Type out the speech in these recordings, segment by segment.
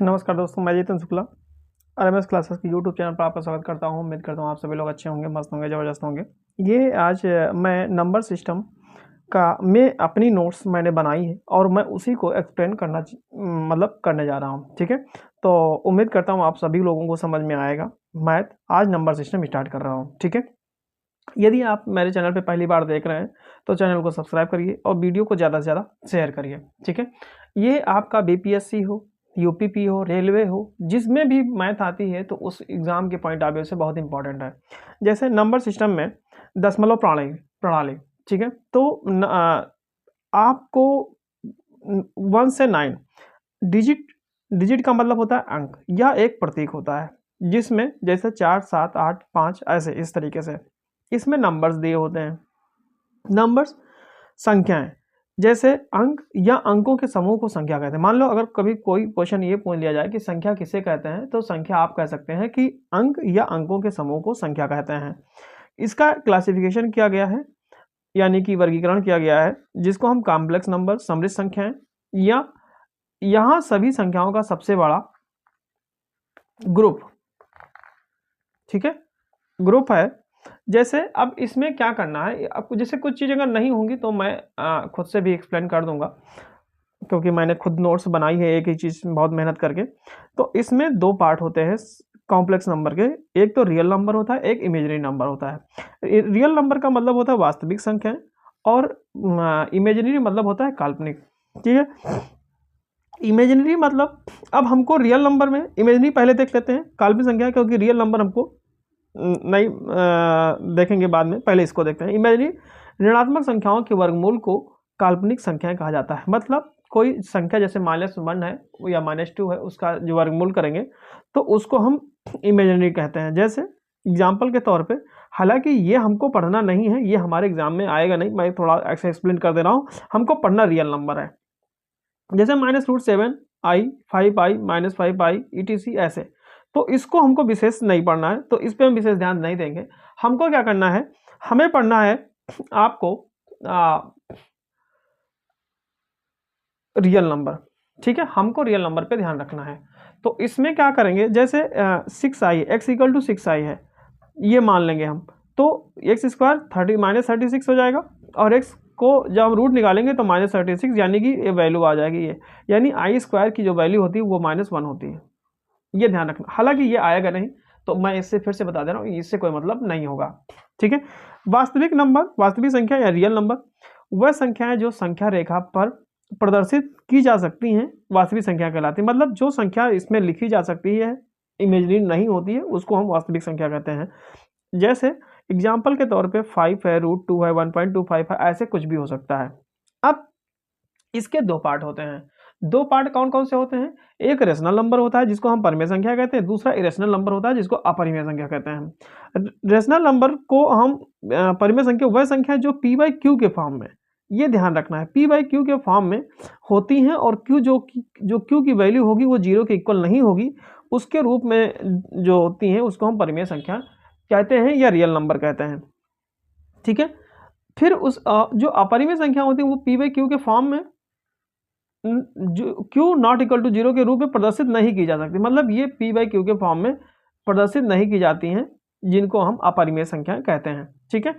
नमस्कार दोस्तों, मैं जितेंद्र शुक्ला RMS क्लासेस की यूट्यूब चैनल पर आपका स्वागत करता हूं। उम्मीद करता हूं आप सभी लोग अच्छे होंगे, मस्त होंगे, ज़बरदस्त होंगे। ये आज मैं नंबर सिस्टम का में अपनी नोट्स मैंने बनाई है और मैं उसी को एक्सप्लेन मतलब करने जा रहा हूं। ठीक है, तो उम्मीद करता हूं आप सभी लोगों को समझ में आएगा। मैथ आज नंबर सिस्टम स्टार्ट कर रहा हूँ। ठीक है, यदि आप मेरे चैनल पे पहली बार देख रहे हैं तो चैनल को सब्सक्राइब करिए और वीडियो को ज़्यादा से ज़्यादा शेयर करिए। ठीक है, ये आपका BPSC हो, UPP हो, रेलवे हो, जिसमें भी मैथ आती है तो उस एग्ज़ाम के पॉइंट ऑफ व्यू से बहुत इंपॉर्टेंट है। जैसे नंबर सिस्टम में दशमलव प्रणाली प्रणाली ठीक है, तो आपको 1 से 9 डिजिट डिजिट का मतलब होता है अंक या एक प्रतीक होता है, जिसमें जैसे 4, 7, 8, 5 ऐसे इस तरीके से इसमें नंबर्स दिए होते हैं। नंबर्स संख्याएं, जैसे अंक या अंकों के समूह को संख्या कहते हैं। मान लो अगर कभी कोई क्वेश्चन ये पूछ लिया जाए कि संख्या किसे कहते हैं, तो संख्या आप कह सकते हैं कि अंक या अंकों के समूह को संख्या कहते हैं। इसका क्लासिफिकेशन किया गया है, यानी कि वर्गीकरण किया गया है, जिसको हम कॉम्प्लेक्स नंबर, समृद्ध संख्याएं, या यहाँ सभी संख्याओं का सबसे बड़ा ग्रुप, ठीक है, ग्रुप है। जैसे अब इसमें क्या करना है, अब जैसे कुछ चीज़ अगर नहीं होंगी तो मैं खुद से भी एक्सप्लेन कर दूंगा, क्योंकि मैंने खुद नोट्स बनाई है एक ही चीज़ बहुत मेहनत करके। तो इसमें दो पार्ट होते हैं कॉम्प्लेक्स नंबर के, एक तो रियल नंबर होता है, एक इमेजिनरी नंबर होता है। रियल नंबर का मतलब होता है वास्तविक संख्याएं और इमेजिनरी मतलब होता है काल्पनिक। ठीक है, इमेजिनरी मतलब, अब हमको रियल नंबर में इमेजिनरी पहले देख लेते हैं, काल्पनिक संख्या, क्योंकि रियल नंबर हमको नहीं देखेंगे बाद में, पहले इसको देखते हैं। इमेजिनरी ऋणात्मक संख्याओं के वर्गमूल को काल्पनिक संख्याएं कहा जाता है। मतलब कोई संख्या जैसे -1 है या -2 है, उसका जो वर्गमूल करेंगे तो उसको हम इमेजिनरी कहते हैं। जैसे एग्जाम्पल के तौर पे, हालांकि ये हमको पढ़ना नहीं है, ये हमारे एग्जाम में आएगा नहीं, मैं थोड़ा ऐसे एक्सप्लेन कर दे रहा हूँ। हमको पढ़ना रियल नंबर है, जैसे -√7i, 5i, -5i etc ऐसे। तो इसको हमको विशेष नहीं पढ़ना है, तो इस पर हम विशेष ध्यान नहीं देंगे। हमको क्या करना है, हमें पढ़ना है आपको रियल नंबर। ठीक है, हमको रियल नंबर पे ध्यान रखना है। तो इसमें क्या करेंगे, जैसे 6i, x = 6i है, ये मान लेंगे हम, तो x² 36 हो जाएगा, और x को जब हम रूट निकालेंगे तो -36, यानी कि ये वैल्यू आ जाएगी ये, यानी i² की जो वैल्यू होती है वो -1 होती है। ये ध्यान रखना, हालांकि ये आएगा नहीं, तो मैं इससे फिर से बता दे रहा हूँ, इससे कोई मतलब नहीं होगा। ठीक है, वास्तविक नंबर, वास्तविक संख्या या रियल नंबर वह संख्याएं जो संख्या रेखा पर प्रदर्शित की जा सकती हैं, वास्तविक संख्या कहलाती है। मतलब जो संख्या इसमें लिखी जा सकती है, इमेजिनरी नहीं होती है, उसको हम वास्तविक संख्या कहते हैं। जैसे एग्जाम्पल के तौर पे 5 है, √2 है, 1.25 है, ऐसे कुछ भी हो सकता है। अब इसके दो पार्ट होते हैं। दो पार्ट कौन कौन से होते हैं, एक रेशनल नंबर होता है जिसको हम परिमेय संख्या कहते हैं, दूसरा इरेशनल नंबर होता है जिसको अपरिमेय संख्या कहते हैं। रेशनल नंबर को हम परिमेय संख्या वह संख्या है जो p/q के फॉर्म में, ये ध्यान रखना है, p/q के फॉर्म में होती हैं, और q जो q की वैल्यू होगी वो 0 के इक्वल नहीं होगी, उसके रूप में जो होती हैं उसको हम परिमेय संख्या कहते हैं या रियल नंबर कहते हैं। ठीक है, फिर उस जो अपरिमेय संख्या होती है वो p/q के फॉर्म में जो q ≠ 0 के रूप में प्रदर्शित नहीं की जा सकती। मतलब ये p/q के फॉर्म में प्रदर्शित नहीं की जाती हैं, जिनको हम अपरिमेय संख्याएं कहते हैं। ठीक है,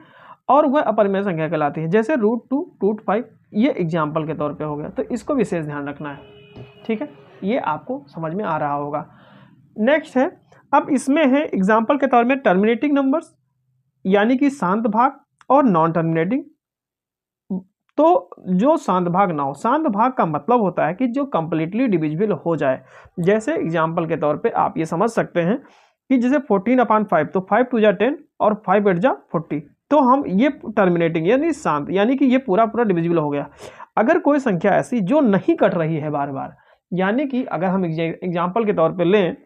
और वह अपरिमेय संख्या कहलाती है। जैसे √2, √5, ये एग्जाम्पल के तौर पे हो गया, तो इसको विशेष ध्यान रखना है। ठीक है, ये आपको समझ में आ रहा होगा। नेक्स्ट है, अब इसमें है एग्जाम्पल के तौर में टर्मिनेटिंग नंबर्स, यानी कि शांत भाग, और नॉन टर्मिनेटिंग। तो जो शांत भाग ना हो, शांत भाग का मतलब होता है कि जो कंप्लीटली डिविजिबल हो जाए। जैसे एग्जाम्पल के तौर पे आप ये समझ सकते हैं कि जैसे 14/5, तो 5 2 जा 10 और 5 8 जा 40, तो हम ये टर्मिनेटिंग यानी शांत, यानी कि ये पूरा पूरा डिविजिबल हो गया। अगर कोई संख्या ऐसी जो नहीं कट रही है बार बार, यानी कि अगर हम एग्जाम्पल के तौर पर लें,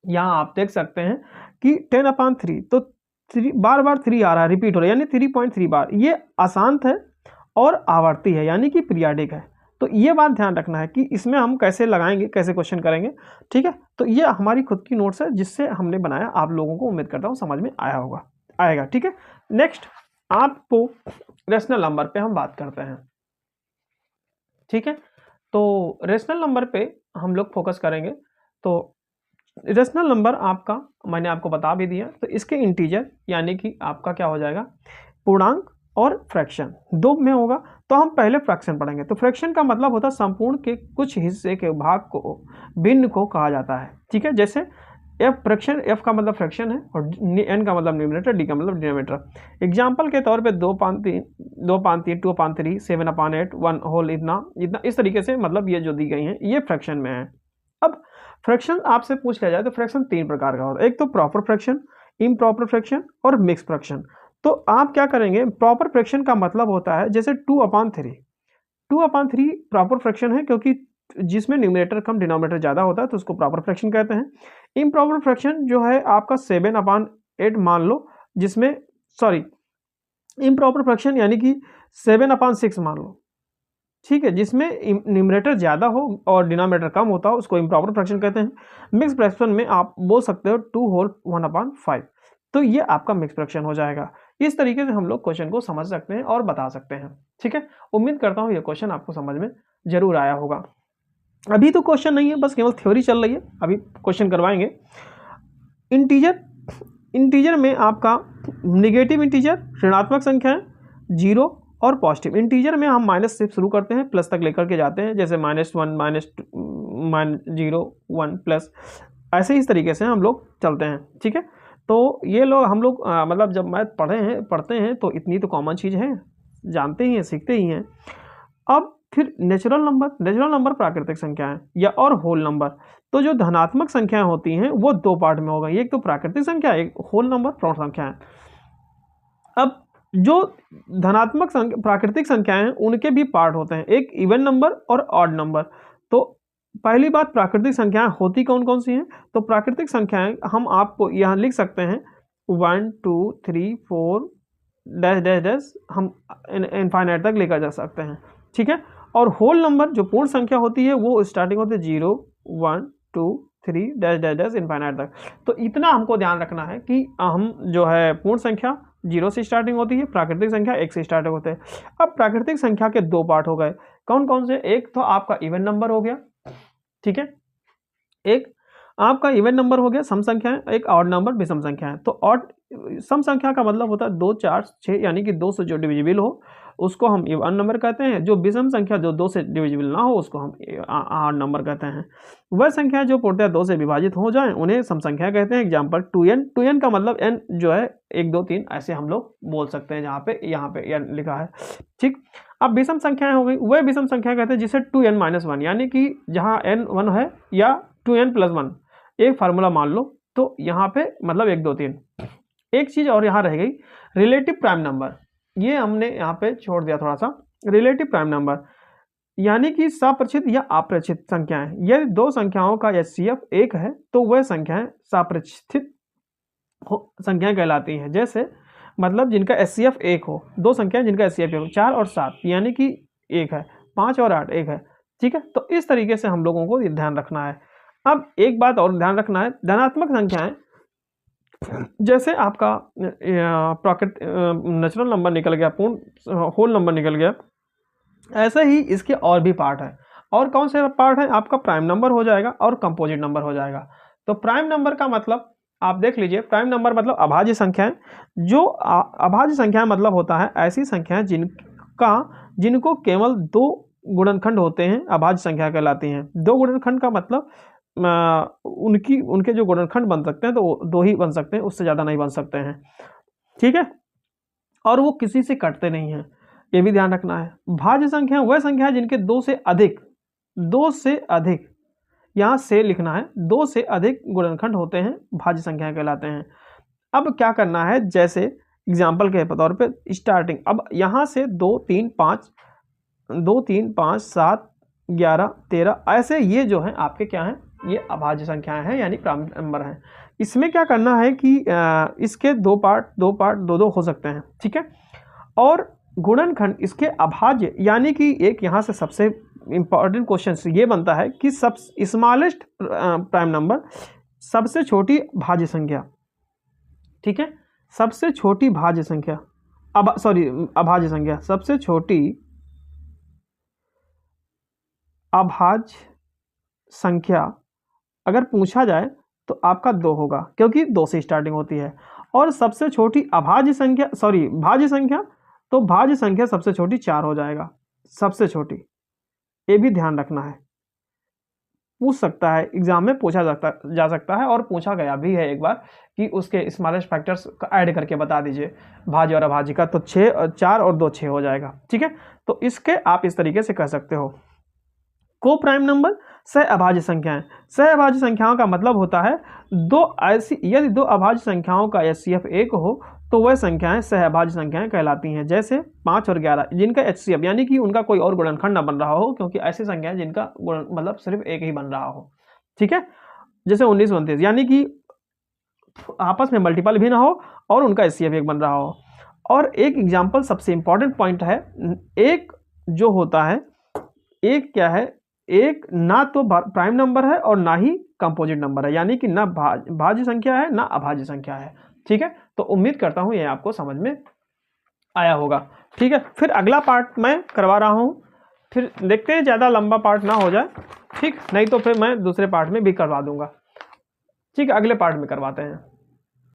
यहाँ आप देख सकते हैं कि 10/3, तो बार बार 3 आ रहा है, रिपीट हो रहा है, यानी 3.3 बार, ये अशांत है और आवर्ती है, यानी कि पीरियाडिक है। तो ये बात ध्यान रखना है कि इसमें हम कैसे लगाएंगे, कैसे क्वेश्चन करेंगे। ठीक है, तो ये हमारी खुद की नोट्स है जिससे हमने बनाया, आप लोगों को उम्मीद करता हूँ समझ में आएगा। ठीक है, नेक्स्ट आपको रेशनल नंबर पे हम बात करते हैं। ठीक है, तो रेशनल नंबर पे हम लोग फोकस करेंगे। तो रेशनल नंबर आपका मैंने आपको बता भी दिया, तो इसके इंटीजर यानी कि आपका क्या हो जाएगा, पूर्णांक और फ्रैक्शन दो में होगा। तो हम पहले फ्रैक्शन पढ़ेंगे। तो फ्रैक्शन का मतलब होता है संपूर्ण के कुछ हिस्से के भाग को भिन्न को कहा जाता है। ठीक है, जैसे एफ फ्रैक्शन, एफ का मतलब फ्रैक्शन है और एन का मतलब न्यूमरेटर, डी का मतलब डिनोमिनेटर। एग्जाम्पल के तौर पे 2/3, 2/3, 2/3, 7/8, 1 होल, इतना इतना इस तरीके से, मतलब ये जो दी गई हैं ये फ्रैक्शन में है। अब फ्रैक्शन आपसे पूछ लिया जाए तो फ्रैक्शन 3 प्रकार का होता है। एक तो प्रॉपर फ्रैक्शन, इम्प्रॉपर फ्रैक्शन और मिक्स फ्रैक्शन। तो आप क्या करेंगे, प्रॉपर फ्रैक्शन का मतलब होता है जैसे 2/3, 2/3 प्रॉपर फ्रैक्शन है क्योंकि जिसमें न्यूमरेटर कम डिनोमिनेटर ज़्यादा होता है तो उसको प्रॉपर फ्रैक्शन कहते हैं। इम्प्रॉपर फ्रैक्शन जो है आपका 7/8 मान लो, जिसमें सॉरी इम्प्रॉपर फ्रैक्शन यानी कि 7/6 मान लो, ठीक है, जिसमें न्यूमरेटर ज़्यादा हो और डिनोमिनेटर कम होता हो उसको इम्प्रॉपर फ्रैक्शन कहते हैं। मिक्स फ्रैक्शन में आप बोल सकते हो 2 होल 1/5, तो ये आपका मिक्स फ्रैक्शन हो जाएगा। इस तरीके से हम लोग क्वेश्चन को समझ सकते हैं और बता सकते हैं। ठीक है, उम्मीद करता हूँ ये क्वेश्चन आपको समझ में जरूर आया होगा। अभी तो क्वेश्चन नहीं है, बस केवल थ्योरी चल रही है, अभी क्वेश्चन करवाएंगे। इंटीजर, इंटीजर में आपका निगेटिव इंटीजर, ऋणात्मक संख्याएं, जीरो और पॉजिटिव। इंटीजर में हम माइनस से शुरू करते हैं, प्लस तक लेकर के जाते हैं, जैसे -1, -0, 1 प्लस, ऐसे इस तरीके से हम लोग चलते हैं। ठीक है, तो ये लोग हम लोग मतलब जब मैथ पढ़ते हैं तो इतनी तो कॉमन चीज़ है, जानते ही हैं, सीखते ही हैं। अब फिर नेचुरल नंबर, नेचुरल नंबर प्राकृतिक संख्याएं या और होल नंबर। तो जो धनात्मक संख्याएं होती हैं वो दो पार्ट में होगा, एक तो प्राकृतिक संख्या, एक होल नंबर पूर्ण संख्याएं। अब जो धनात्मक प्राकृतिक संख्याएं हैं उनके भी पार्ट होते हैं, एक इवन नंबर और ऑड नंबर। तो पहली बात, प्राकृतिक संख्याएं होती कौन कौन सी हैं, तो प्राकृतिक संख्याएं हम आपको यहाँ लिख सकते हैं 1 2 3 4 डैश डैश डैश, हम इनफाइनाइट तक लेकर जा सकते हैं। ठीक है, और होल नंबर जो पूर्ण संख्या होती है वो स्टार्टिंग होती है 0 1 2 3 डैश डैश डैश इनफाइनाइट तक। तो इतना हमको ध्यान रखना है कि हम जो है पूर्ण संख्या 0 से स्टार्टिंग होती है, प्राकृतिक संख्या 1 से स्टार्ट होते हैं। अब प्राकृतिक संख्या के दो पार्ट हो गए, कौन कौन से, एक तो आपका इवन नंबर हो गया, ठीक है, एक आपका इवन नंबर हो गया सम संख्याएं, एक ऑड नंबर विषम संख्याएं। तो ऑड सम संख्या का मतलब होता है 2 4 6, यानी कि 2 से जो डिविजिबल हो उसको हम इवन नंबर कहते हैं। जो विषम संख्या जो 2 से डिविजिबल ना हो उसको हम ऑड नंबर कहते हैं। वह संख्या जो पूर्णतः 2 से विभाजित हो जाएं उन्हें सम संख्या कहते हैं। एग्जाम्पल 2n, 2n का मतलब n जो है 1 2 3 ऐसे हम लोग बोल सकते हैं, यहाँ पे n लिखा है। ठीक, अब विषम संख्याएं हो गई, वह विषम संख्या कहते हैं जिसे 2n-1, यानी कि जहाँ n 1 है या 2n+1 एक फार्मूला मान लो, तो यहाँ पे मतलब 1 2 3। एक चीज और यहाँ रह गई, रिलेटिव प्राइम नंबर, ये हमने यहाँ पे छोड़ दिया थोड़ा सा। रिलेटिव प्राइम नंबर यानी कि साप्रचित या अप्रचित संख्याएं। यदि दो संख्याओं का HCF 1 है तो वह संख्याएं साप्रचित संख्याएं कहलाती हैं। जैसे मतलब जिनका HCF 1 हो, दो संख्याएं जिनका HCF 1 हो, 4 और 7 यानी कि 1 है, 5 और 8 1 है। ठीक है, तो इस तरीके से हम लोगों को ध्यान रखना है। अब एक बात और ध्यान रखना है, धनात्मक संख्याएं जैसे आपका नेचुरल नंबर निकल गया, पूर्ण होल नंबर निकल गया, ऐसे ही इसके और भी पार्ट है। और कौन से पार्ट है, आपका प्राइम नंबर हो जाएगा और कंपोजिट नंबर हो जाएगा। तो प्राइम नंबर का मतलब आप देख लीजिए, प्राइम नंबर मतलब अभाज्य संख्याएं। जो अभाज्य संख्याएं मतलब होता है ऐसी संख्याएं जिनको केवल 2 गुणनखंड होते हैं, अभाज्य संख्या कहलाती हैं। 2 गुणनखंड का मतलब उनके जो गुणनखंड बन सकते हैं तो 2 ही बन सकते हैं, उससे ज़्यादा नहीं बन सकते हैं। ठीक है, और वो किसी से कटते नहीं हैं, ये भी ध्यान रखना है। भाज्य संख्या वह संख्या है जिनके 2 से अधिक, यहाँ से लिखना है, 2 से अधिक गुणनखंड होते हैं, भाज्य संख्या कहलाते हैं। अब क्या करना है, जैसे एग्जाम्पल के तौर पे स्टार्टिंग, अब यहाँ से 2 3 5 7 11 13 ऐसे ये जो है आपके क्या हैं, ये अभाज्य संख्याएं हैं यानी प्राइम नंबर हैं। इसमें क्या करना है कि इसके दो पार्ट दो हो सकते हैं। ठीक है, और गुणनखंड इसके अभाज्य, यानी कि एक यहाँ से सबसे इंपॉर्टेंट क्वेश्चन ये बनता है कि सब स्मॉलेस्ट प्राइम नंबर, सबसे छोटी भाज्य संख्या। ठीक है, सबसे छोटी भाज्य संख्या, अभाज्य संख्या, सबसे छोटी अभाज्य संख्या अगर पूछा जाए तो आपका 2 होगा, क्योंकि 2 से स्टार्टिंग होती है। और सबसे छोटी अभाज्य संख्या, सॉरी भाज्य संख्या, तो भाज्य संख्या सबसे छोटी 4 हो जाएगा, सबसे छोटी। ये भी ध्यान रखना है, पूछ सकता है एग्जाम में, पूछा जा सकता है और पूछा गया भी है एक बार कि उसके स्मॉलेस्ट फैक्टर्स का ऐड करके बता दीजिए भाज्य और अभाज्य का, तो 4 और 2 6 हो जाएगा। ठीक है, तो इसके आप इस तरीके से कह सकते हो। को प्राइम नंबर सह अभाज्य संख्याएं। सह अभाज्य संख्याओं का मतलब होता है दो ऐसी, यदि 2 अभाज्य संख्याओं का HCF 1 हो तो वह संख्याएं सह अभाज्य संख्याएं कहलाती हैं। जैसे 5 और 11 जिनका HCF यानी कि उनका कोई और गुणनखंड न बन रहा हो, क्योंकि ऐसी संख्याएं जिनका गुण मतलब सिर्फ एक ही बन रहा हो। ठीक है, जैसे 19 29 यानी कि आपस में मल्टीपल भी ना हो और उनका HCF 1 बन रहा हो। और एक एग्जाम्पल सबसे इंपॉर्टेंट पॉइंट है, एक जो होता है, एक क्या है, एक ना तो प्राइम नंबर है और ना ही कंपोजिट नंबर है, यानी कि ना भाज्य संख्या है ना अभाज्य संख्या है। ठीक है, तो उम्मीद करता हूं ये आपको समझ में आया होगा। ठीक है, फिर अगला पार्ट मैं करवा रहा हूं, फिर देखते हैं ज़्यादा लंबा पार्ट ना हो जाए। ठीक, नहीं तो फिर मैं दूसरे पार्ट में भी करवा दूंगा। ठीक है, अगले पार्ट में करवाते हैं।